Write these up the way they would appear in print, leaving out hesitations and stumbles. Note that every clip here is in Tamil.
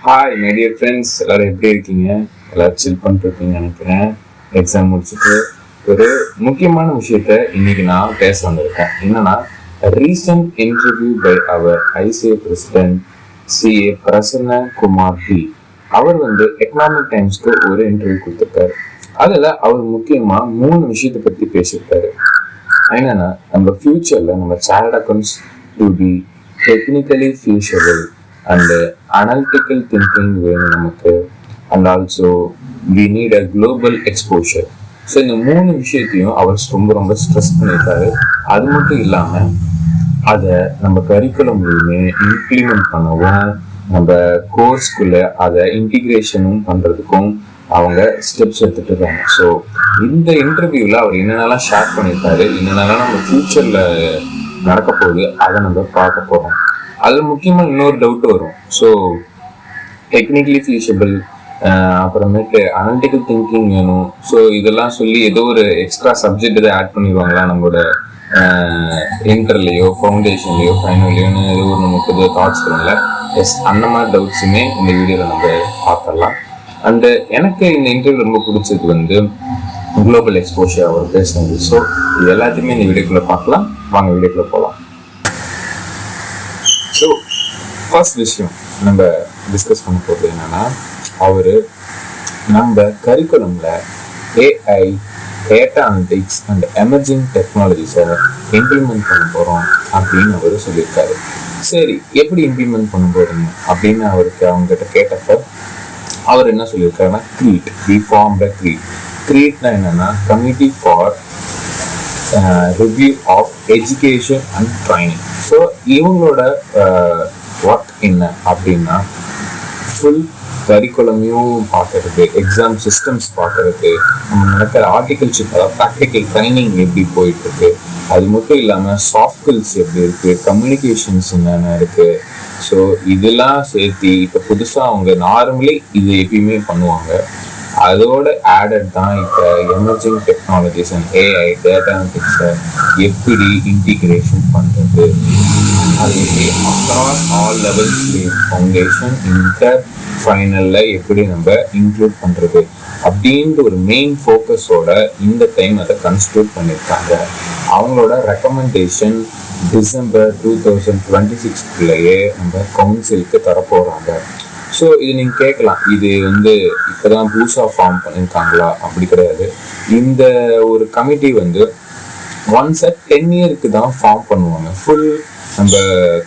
ஹாய் மை டியர் ஃப்ரெண்ட்ஸ், எல்லாரும் எப்படி இருக்கீங்க? எல்லாரும் சில் பண்ணிருப்பீங்கன்னு நினைக்கிறேன். எக்ஸாம் முடிச்சுட்டு ஒரு முக்கியமான விஷயத்த இன்னைக்கு நான் பேச வந்திருக்கேன். என்னன்னா, ரீசன்ட் இன்டர்வியூ பை அவர் ICA president CA Prasanna Kumar B. அவர் எக்கனாமிக் டைம்ஸ்க்கு ஒரு இன்டர்வியூ கொடுத்துருக்காரு. அதுல அவர் முக்கியமா 3 விஷயத்தை பத்தி பேசியிருக்காரு. என்னன்னா, நம்ம ஃபியூச்சர்ல நம்ம chart accounts to be technically futurable and analytical thinking வேணும் நமக்கு, and also we need a global exposure. So இந்த 3 விஷயத்தையும் அவர் ரொம்ப ரொம்ப ஸ்ட்ரெஸ் பண்ணியிருக்காரு. அது மட்டும் இல்லாமல் அதை நம்ம கரிக்குலம்லையுமே இம்ப்ளிமெண்ட் பண்ணவும், நம்ம கோர்ஸ்குள்ள அதை இன்டிகிரேஷனும் பண்ணுறதுக்கும் அவங்க ஸ்டெப்ஸ் எடுத்துட்டு இருக்காங்க. ஸோ இந்த இன்டர்வியூவில் அவர் என்னென்னலாம் ஷேர் பண்ணியிருக்காரு, என்னென்னலாம் நம்ம ஃபியூச்சரில் நடக்க போகுது, அதை நம்ம பார்க்க போகிறோம். அது முக்கியமாக இன்னொரு டவுட் வரும். ஸோ டெக்னிக்கலி ஃபியூச்சபிள், அப்புறமேட்டு அனாலிட்டிக்கல் திங்கிங் வேணும். ஸோ இதெல்லாம் சொல்லி ஏதோ ஒரு எக்ஸ்ட்ரா சப்ஜெக்ட் எதாவது ஆட் பண்ணிடுவாங்களா நம்மளோட இன்டர்லையோ ஃபவுண்டேஷன்லையோ ஃபைனல்லையோன்னு ஏதோ ஒரு நமக்கு ஏதோ தாட்ஸ் வரும்ல. எஸ், அந்த மாதிரி டவுட்ஸுமே இந்த வீடியோவில் நம்ம பார்த்துடலாம். அண்டு எனக்கு இந்த இன்டர்வியூ ரொம்ப பிடிச்சது குளோபல் எக்ஸ்போஷர் அவர் பேசுனது. ஸோ இது எல்லாத்தையுமே இந்த வீடியோக்குள்ளே பார்க்கலாம். வாங்க வீடியோக்குள்ளே போகலாம். ஸோ ஃபர்ஸ்ட் விஷயம் நம்ம டிஸ்கஸ் பண்ண போகிறது என்னன்னா, அவர் நம்ம கரிக்குலமில் AI, data analytics and emerging டெக்னாலஜிஸை இம்ப்ளிமெண்ட் பண்ண போகிறோம் அப்படின்னு அவர் சொல்லியிருக்காரு. சரி, எப்படி இம்ப்ளிமெண்ட் பண்ண போகிறீங்க அப்படின்னு அவங்ககிட்ட கேட்டப்ப அவர் என்ன சொல்லியிருக்காருன்னா, CRET, we form the CRET. க்ரீட்னா என்னன்னா, committee for review of education and training. So இவங்களோட ஒர்க் என்ன அப்படின்னா, ஃபுல் கரிக்குலமையும் பார்க்கறது, எக்ஸாம் சிஸ்டம்ஸ் பார்க்கறது, நம்ம நடக்கிற ஆர்டிகல்ஷிப், அதாவது ப்ராக்டிக்கல் ட்ரைனிங் எப்படி போயிட்டு இருக்கு, அது மட்டும் இல்லாமல் சாஃப்ட் ஸ்கில்ஸ் எப்படி இருக்கு, கம்யூனிகேஷன்ஸ் என்னென்ன இருக்கு. ஸோ இதெல்லாம் சேர்த்து இப்போ புதுசாக அவங்க நார்மலி இது எப்பயுமே பண்ணுவாங்க. அதோட ஆடட் தான் இப்போ emerging technologies and AI, data அனலிட்டிக்ஸை எப்படி இன்டிகிரேஷன் பண்ணுறது, அது எப்படி across all levels, foundation, inter, ஃபைனலில் எப்படி நம்ம இன்க்ளூட் பண்ணுறது அப்படின்ற ஒரு மெயின் ஃபோக்கஸோட இந்த டைம் அதை கன்ஸ்டியூட் பண்ணியிருக்காங்க. அவங்களோட ரெக்கமெண்டேஷன் டிசம்பர் 2026 நம்ம கவுன்சிலுக்கு தரப்போகிறாங்க. ஸோ இது நீங்கள் கேட்கலாம், இது இப்போதான் புதுசாக ஃபார்ம் பண்ணியிருக்காங்களா? அப்படி கிடையாது. இந்த ஒரு கமிட்டி ஒன்ஸ் 10 இயருக்கு தான் ஃபார்ம் பண்ணுவாங்க. ஃபுல் நம்ம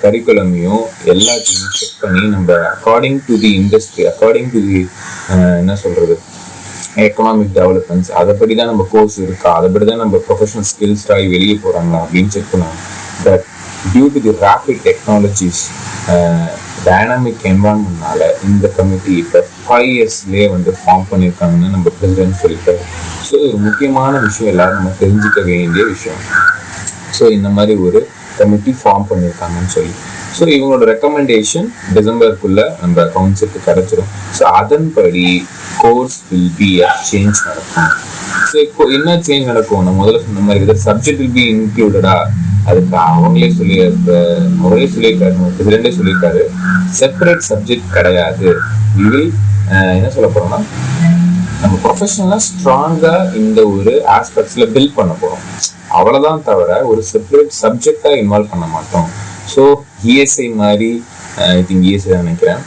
கரிக்குலமையும் எல்லாத்தையும் செக் பண்ணி நம்ம according to the industry, according to the என்ன சொல்கிறது, எக்கனாமிக் டெவலப்மெண்ட்ஸ், அதைப்படி தான் நம்ம கோர்ஸ் இருக்கா, அதைப்படி தான் நம்ம ப்ரொஃபஷனல் ஸ்கில்ஸ் ஆகி வெளியே போகிறாங்களா அப்படின்னு செக் பண்ணுவாங்க. But due to the rapid technologies, dynamic என்வாரன்மெண்ட்னால இந்த கமிட்டி இப்போ 5 இயர்ஸ்லேயே ஃபார்ம் பண்ணியிருக்காங்கன்னு நம்ம பிரசிடென்ட் சொல்லியிருக்காரு. ஸோ இது ஒரு முக்கியமான விஷயம், எல்லாரும் நம்ம தெரிஞ்சுக்க வேண்டிய விஷயம். ஸோ இந்த மாதிரி ஒரு கமிட்டி ஃபார்ம் பண்ணியிருக்காங்கன்னு சொல்லி, ஸோ இவங்களோட ரெக்கமெண்டேஷன் டிசம்பருக்குள்ள நம்ம கவுன்சிலுக்கு கிடைச்சிடும். ஸோ அதன்படி கோர்ஸ் வில் பி சேஞ்ச் நடக்கும். ஸோ இப்போ என்ன சேஞ்ச் நடக்கும்? நம்ம முதல்ல சொன்ன மாதிரி சப்ஜெக்ட் வில் பி இன்க்ளூடடா, அதுக்கு அவரே சொல்லியிருக்காரு, பிரசிடென்டே சொல்லியிருக்காரு, செப்பரேட் சப்ஜெக்ட் கிடையாது. இதில் என்ன சொல்ல போறோம்னா, நம்ம ப்ரொஃபஷனலாக ஸ்ட்ராங்காக இந்த ஒரு ஆஸ்பெக்ட்ஸில் பில்ட் பண்ண போகிறோம், அவ்வளோதான். தவிர ஒரு செப்பரேட் சப்ஜெக்டாக இன்வால்வ் பண்ண மாட்டோம். ஸோ இஎஸ்ஐ மாதிரி, ஐ திங்க் இஎஸ்ஐ நினைக்கிறேன்,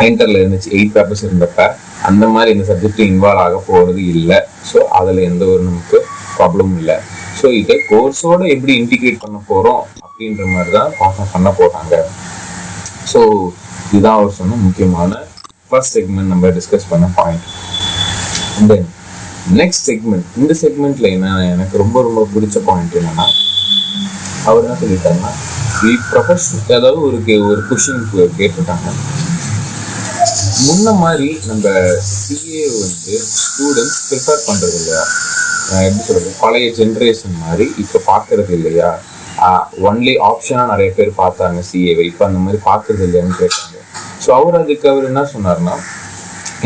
இன்டர்ல இருந்துச்சு 8 பேப்பர்ஸ் இருந்தப்ப, அந்த மாதிரி இந்த சப்ஜெக்ட் இன்வால்வ் ஆக போகிறது இல்லை. ஸோ அதில் எந்த ஒரு நமக்கு ப்ராப்ளமும் இல்லை. ஸோ இதை கோர்ஸோடு எப்படி இன்டிகிரேட் பண்ண போகிறோம் அப்படின்ற மாதிரி தான் பண்ண போகிறாங்க. ஸோ இதுதான் அவர் சொன்ன முக்கியமான ஃபர்ஸ்ட் செக்மெண்ட் நம்ம டிஸ்கஸ் பண்ண பாயிண்ட். தென் நெக்ஸ்ட் செக்மெண்ட், இந்த செக்மெண்ட்டில் என்ன எனக்கு ரொம்ப ரொம்ப பிடிச்ச பாயிண்ட் என்னன்னா, அவர் என்ன சொல்லிட்டாருன்னா, அதாவது ஒரு கொஷின் கேட்டிருக்காங்க. முன்ன மாதிரி நம்ம சிஏ ஸ்டூடெண்ட்ஸ் ப்ரிஃபர் பண்ணுறது இல்லையா, எப்படி சொல்கிறது, பழைய ஜென்ரேஷன் மாதிரி இப்போ பார்க்கறது இல்லையா, ஒன்லி ஆப்ஷனாக நிறைய பேர் பார்த்தாங்க சிஏவை, இப்போ அந்த மாதிரி பார்க்கறது இல்லையான்னு கேட்டாங்க. ஸோ அவர் என்ன சொன்னார்னா,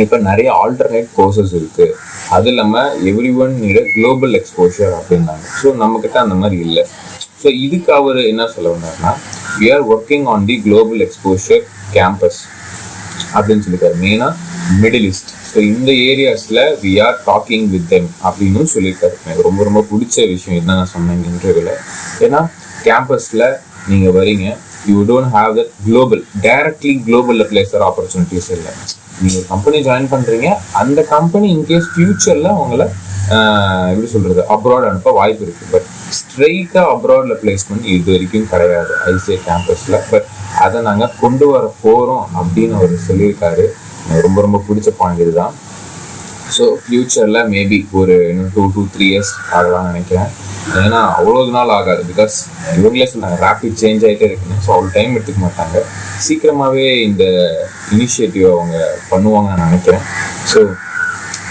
இப்போ நிறைய ஆல்டர்னேட் கோர்சஸ் இருக்குது, அது இல்லாமல் everyone need global exposure அப்படின்னாங்க. ஸோ நம்மக்கிட்ட அந்த மாதிரி இல்லை. ஸோ இதுக்கு அவர் என்ன சொல்ல வந்தார்னா, we are working on the global exposure campus. அப்படின்னு சொல்லியிருக்காரு. மெயினாக மிடில் ஈஸ்ட். ஸோ இந்த ஏரியாஸில் we are talking with them அப்படின்னு சொல்லியிருக்காரு. எனக்கு ரொம்ப ரொம்ப பிடிச்ச விஷயம் இதுதான் நான் சொன்னேன் இன்டர்வியூவில். ஏன்னா கேம்பஸில் நீங்கள் வரீங்க, you don't have that directly குளோபலில் பிளேஸர் ஆப்பர்ச்சுனிட்டிஸ் இல்லை. நீங்கள் ஒரு கம்பெனி ஜாயின் பண்ணுறீங்க, அந்த கம்பெனி இன்கேஸ் ஃபியூச்சரில் உங்களை எப்படி சொல்கிறது அப்ராட் அனுப்ப வாய்ப்பு இருக்குது. பட் ஸ்ட்ரெயிட்டாக அப்ராடில் பிளேஸ்மெண்ட் இது வரைக்கும் கிடையாது ICA கேம்பஸில். பட் அதை நாங்கள் கொண்டு வர போகிறோம் அப்படின்னு அவர் சொல்லியிருக்காரு. எனக்கு ரொம்ப ரொம்ப பிடிச்ச பாயிண்ட் இதுதான். ஸோ ஃப்யூச்சரில் மேபி ஒரு இன்னும் 2 to 3 years ஆகலாம்னு நினைக்கிறேன். ஏன்னா அவ்வளோ நாள் ஆகாது. பிகாஸ் இவங்களே சொன்னாங்க ரேப்பிட் சேஞ்ச் ஆகிட்டே இருக்குன்னு. ஸோ அவ்வளோ டைம் எடுத்துக்க மாட்டாங்க. சீக்கிரமாகவே இந்த இனிஷியேட்டிவ் அவங்க பண்ணுவாங்கன்னு நினைக்கிறேன். ஸோ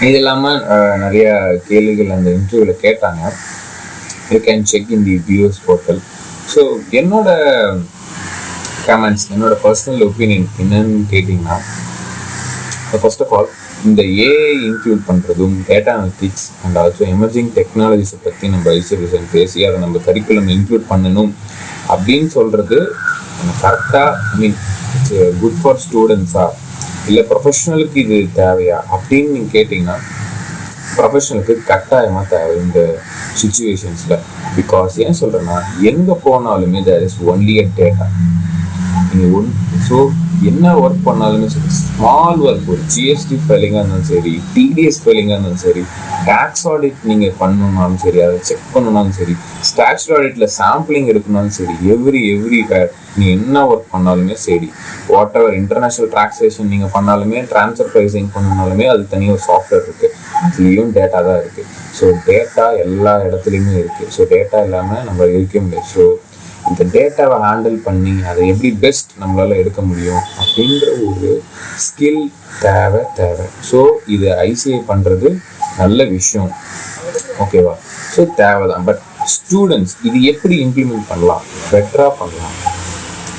இது இல்லாமல் நிறைய கேள்விகள் அந்த இன்டர்வியூவில் கேட்டாங்க. You can check in the viewers portal. So என்னோட கமெண்ட்ஸ், என்னோட பர்சனல் ஒப்பீனியன் என்னன்னு கேட்டிங்கன்னா, ஃபர்ஸ்ட் ஆஃப் ஆல் இந்த ஏஐ இன்க்ளூட் பண்ணுறதும் data analytics and also emerging டெக்னாலஜிஸை பற்றி நம்ம ஐசிஎஃப்எஸ்என் பேசி அதை நம்ம கரிக்குலம் இன்க்ளூட் பண்ணணும் அப்படின்னு சொல்கிறது கரெக்டாக, இட்ஸ் குட் ஃபார் ஸ்டூடெண்ட்ஸா இல்லை ப்ரொஃபஷனலுக்கு இது தேவையா அப்படின்னு நீங்கள் கேட்டிங்கன்னா, ப்ரொஃபஷனலுக்கு கட்டாயமாக தேவை இந்த சுச்சுவேஷன்ஸில். பிகாஸ் ஏன் சொல்கிறேன்னா, எங்கே போனாலுமே there is only a data. நீங்கள் ஸோ என்ன ஒர்க் பண்ணாலுமே சரி, ஸ்மால் ஒர்க், ஒரு ஜிஎஸ்டி ஃபைலிங்காக இருந்தாலும் சரி, டிடிஎஸ் ஃபைலிங்காக இருந்தாலும் சரி, டேக்ஸ் ஆடிட் நீங்கள் பண்ணணுன்னாலும் சரி, அதை செக் பண்ணணுன்னாலும் சரி, ஸ்டாச்சுரி ஆடிட்டில் சாம்பிளிங் எடுக்கணும்னாலும் சரி, எவ்ரி வேர் நீங்கள் என்ன ஒர்க் பண்ணாலுமே சரி, வாட் எவர் இன்டர்நேஷ்னல் டாக்ஸேஷன் நீங்கள் பண்ணாலுமே, ட்ரான்ஸ்ஃபர் ப்ரைஸிங் பண்ணாலுமே அது தனியாக ஒரு சாஃப்ட்வேர் இருக்குது. அதுலேயும் டேட்டா தான் இருக்குது. ஸோ டேட்டா எல்லா இடத்துலையுமே இருக்குது. ஸோ டேட்டா இல்லாமல் நம்ம இருக்க முடியாது. ஸோ இந்த டேட்டாவை ஹேண்டில் பண்ணி அதை எப்படி பெஸ்ட் நம்மளால் எடுக்க முடியும் அப்படின்ற ஒரு ஸ்கில் தேவை. ஸோ இது ஐசிஐ பண்ணுறது நல்ல விஷயம், ஓகேவா? ஸோ தேவை தான். பட் ஸ்டூடெண்ட்ஸ் இது எப்படி இம்ப்ளிமெண்ட் பண்ணலாம், பெட்டராக பண்ணலாம்.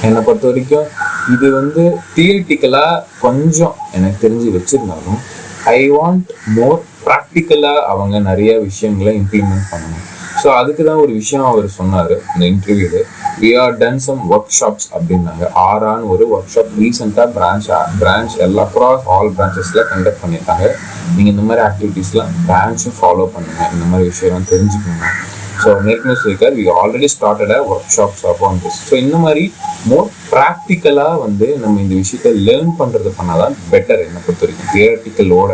என்னை பொறுத்த வரைக்கும் இது தியரிட்டிக்கலாக கொஞ்சம் எனக்கு தெரிஞ்சு வச்சுருந்தாலும், ஐ வாண்ட் மோர் ப்ராக்டிக்கலாக அவங்க நிறைய விஷயங்களை இம்ப்ளிமெண்ட் பண்ணணும். ஸோ அதுக்கு தான் ஒரு விஷயம் அவர் சொன்னார் இந்த இன்டர்வியூவில். We are done some workshops அப்படின்னாங்க. ஆறான்னு ஒரு ஒர்க் ஷாப் ரீசெண்டாக பிரான்ச் எல்லா அக்ராஸ் ஆல் பிரான்ச்சஸில் கண்டக்ட் பண்ணியிருக்காங்க. நீங்கள் இந்த மாதிரி ஆக்டிவிட்டீஸ்லாம் பிரான்ச்சும் ஃபாலோ பண்ணுங்கள், இந்த மாதிரி விஷயம்லாம் தெரிஞ்சுக்கணும். ஸோ நேர்மையாக சொல்லியிருக்காரு, we already started workshops upon this. So இந்த மாதிரி மோர் ப்ராக்டிக்கலாக நம்ம இந்த விஷயத்தை லேர்ன் பண்ணுறது பண்ணால் தான் பெட்டர். என்னை பொறுத்த வரைக்கும் தியரட்டிக்கலோட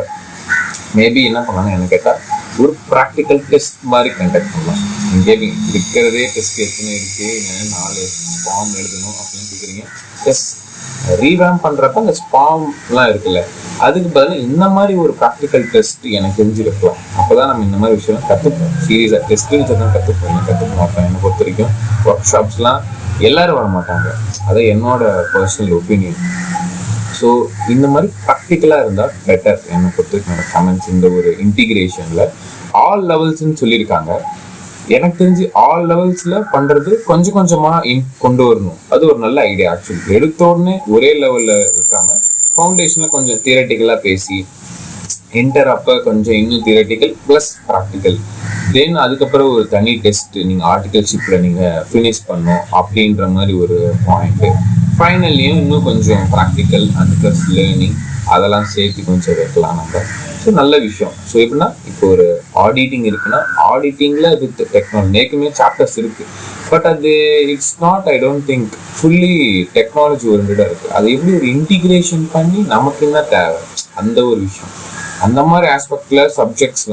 மேபி என்ன பண்ணலாம்னு என்ன கேட்டால், ஒரு ப்ராக்டிக்கல் டெஸ்ட் மாதிரி கண்டக்ட் பண்ணலாம். நீங்கள் இருக்கிறதே டெஸ்ட் எத்தனை இருக்குது, 4 ஃபார்ம் எழுதணும் அப்படின்னு கேட்குறீங்க. டெஸ்ட் ரீவேம் பண்ணுறப்ப அந்த ஃபார்ம்லாம் இருக்குல்ல, அதுக்கு பதில் இந்த மாதிரி ஒரு ப்ராக்டிக்கல் டெஸ்ட் எனக்கு தெரிஞ்சு வைக்கலாம். அப்போ தான் நம்ம இந்த மாதிரி விஷயம் கற்றுப்போம். சீரியஸாக டெஸ்ட்டுன்னு தான் கற்றுக்க மாட்டோம். என்னை பொறுத்த வரைக்கும் ஒர்க் ஷாப்ஸ்லாம் எல்லோரும் வர மாட்டாங்க. அது என்னோட பர்சனல் ஒப்பீனியன். ஸோ இந்த மாதிரி ப்ராக்டிக்கலாக இருந்தால் பெட்டர். என்னை பொறுத்தவரைக்கும் என்னோட கமெண்ட்ஸ் இந்த ஒரு இன்டிகிரேஷனில் ஆல் லெவல்ஸ்ன்னு சொல்லியிருக்காங்க. எனக்கு தெரிஞ்சு ஆல் லெவல்ஸில் பண்ணுறது கொஞ்சம் கொஞ்சமாக கொண்டு வரணும். அது ஒரு நல்ல ஐடியா ஆக்சுவலி. எடுத்தோடனே ஒரே லெவலில் வைக்காமல் ஃபவுண்டேஷனில் கொஞ்சம் தியரட்டிக்கலாக பேசி, என்டர் அப்போ கொஞ்சம் இன்னும் தியரட்டிக்கல் ப்ளஸ் ப்ராக்டிக்கல், தென் அதுக்கப்புறம் ஒரு தனி டெஸ்ட் நீங்கள் ஆர்டிகல்ஷிப்பில் நீங்கள் ஃபினிஷ் பண்ணணும் அப்படின்ற மாதிரி ஒரு பாயிண்ட்டு. ஃபைனல்லையும் இன்னும் கொஞ்சம் ப்ராக்டிக்கல் அண்ட் ப்ளஸ் லேர்னிங் அதெல்லாம் சேர்த்து கொஞ்சம் வைக்கலாம் நம்ம. ஸோ நல்ல விஷயம். ஸோ எப்படின்னா, இப்போ ஒரு ஆடிட்டிங் இருக்குன்னா, ஆடிட்டிங்கில் வித் டெக்னாலஜி நேக்குமே சாப்டர்ஸ் இருக்குது. பட் அது it's not, I don't think fully technology ஓரியன்டாக இருக்குது. அது எப்படி ஒரு இன்டிகிரேஷன் பண்ணி நமக்கு என்ன தேவை அந்த ஒரு விஷயம், அந்த மாதிரி ஆஸ்பெக்டில் சப்ஜெக்ட்ஸ்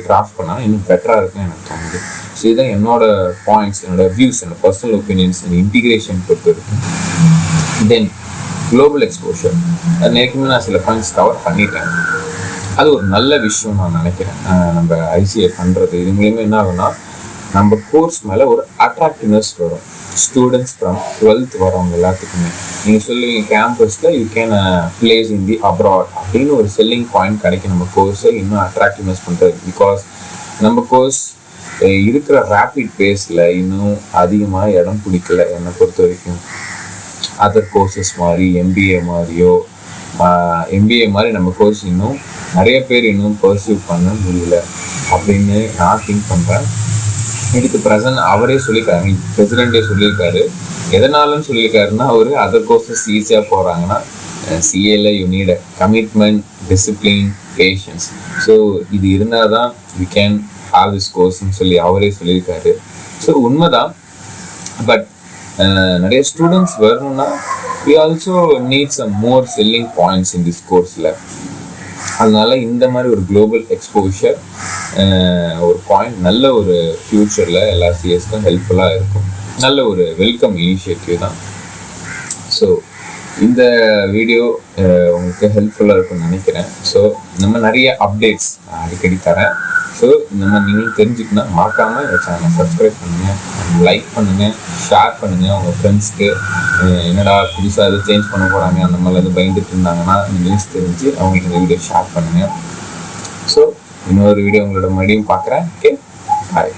டிராஃப்ட் பண்ணால் இன்னும் பெட்டராக இருக்குன்னு எனக்கு தோணுது. ஸோ இதுதான் என்னோட பாயிண்ட்ஸ், என்னோட வியூஸ், என்னோட பர்சனல் ஒப்பீனியன்ஸ் இந்த இன்டிகிரேஷன் பொறுத்து இருக்கு. தென் குளோபல் எக்ஸ்போஷர், அது நேரமே நான் சில பாயிண்ட்ஸ் கவர் பண்ணிட்டேன். அது ஒரு நல்ல விஷயம் நான் நினைக்கிறேன். நம்ம ஐசிஐ பண்ணுறது இது மூலியமாக என்ன ஆகும்னா, நம்ம கோர்ஸ் மேலே ஒரு அட்ராக்டிவ்னஸ் வரும். ஸ்டூடெண்ட்ஸ் ஃப்ரம் 12th வரவங்க எல்லாத்துக்குமே நீங்கள் சொல்லுவீங்க கேம்பஸில் you can place in the abroad அப்படின்னு ஒரு செல்லிங் பாயிண்ட் கிடைக்கும் நம்ம கோர்ஸை இன்னும் அட்ராக்டிவ்னஸ் பண்ணுறது. பிகாஸ் நம்ம கோர்ஸ் இருக்கிற ரேப்பிட் பேஸில் இன்னும் அதிகமாக இடம் பிடிக்கல என்னை பொறுத்த வரைக்கும். அதர் கோர்சஸ் மாதிரி எம்பிஏ மாதிரி நம்ம கோர்ஸ் இன்னும் நிறைய பேர் இன்னும் பர்சியூ பண்ண முடியல அப்படின்னு நான் திங்க் பண்ணுறேன். இதுக்கு ப்ரெசன்ட் அவரே சொல்லியிருக்காரு, பிரசிடென்டே சொல்லியிருக்காரு. எதனாலன்னு சொல்லியிருக்காருன்னா, அவர் அதர் கோர்சஸ் ஈஸியாக போகிறாங்கன்னா சிஏல you need commitment, discipline, patience. So இது இருந்தால் தான் யூ கேன் ஹாவ் திஸ் கோர்ஸ்ன்னு சொல்லி அவரே சொல்லியிருக்காரு. ஸோ உண்மைதான். பட் நிறைய ஸ்டூடெண்ட்ஸ் வரணும்னா we also need some more selling points in this course-ல. அதனால இந்த மாதிரி ஒரு குளோபல் எக்ஸ்போஷர் ஒரு பாயிண்ட் நல்ல ஒரு ஃபியூச்சரில் எல்லா சிஎஸ்க்கும் ஹெல்ப்ஃபுல்லாக இருக்கும். நல்ல ஒரு வெல்கம் இனிஷியேட்டிவ் தான். ஸோ இந்த வீடியோ உங்களுக்கு ஹெல்ப்ஃபுல்லாக இருக்கும்னு நினைக்கிறேன். ஸோ நம்ம நிறைய அப்டேட்ஸ் அடிக்கடி தரேன். ஸோ நீங்கள் தெரிஞ்சுக்கணும், மறக்காமல் இந்த சேனலை சப்ஸ்கிரைப் பண்ணுங்கள், லைக் பண்ணுங்கள், ஷேர் பண்ணுங்கள் உங்கள் ஃப்ரெண்ட்ஸ்க்கு. என்னடா புதுசாக எதுவும் சேஞ்ச் பண்ண போகிறாங்க அந்த மாதிரிலாம் எதுவும் பயந்துட்டு இருந்தாங்கன்னா நியூஸ் தெரிஞ்சு அவங்களுக்கு இந்த வீடியோ ஷேர் பண்ணுங்கள். ஸோ இன்னொரு வீடியோ உங்களோட மறுபடியும் பார்க்குறேன். ஓகே, பாய்.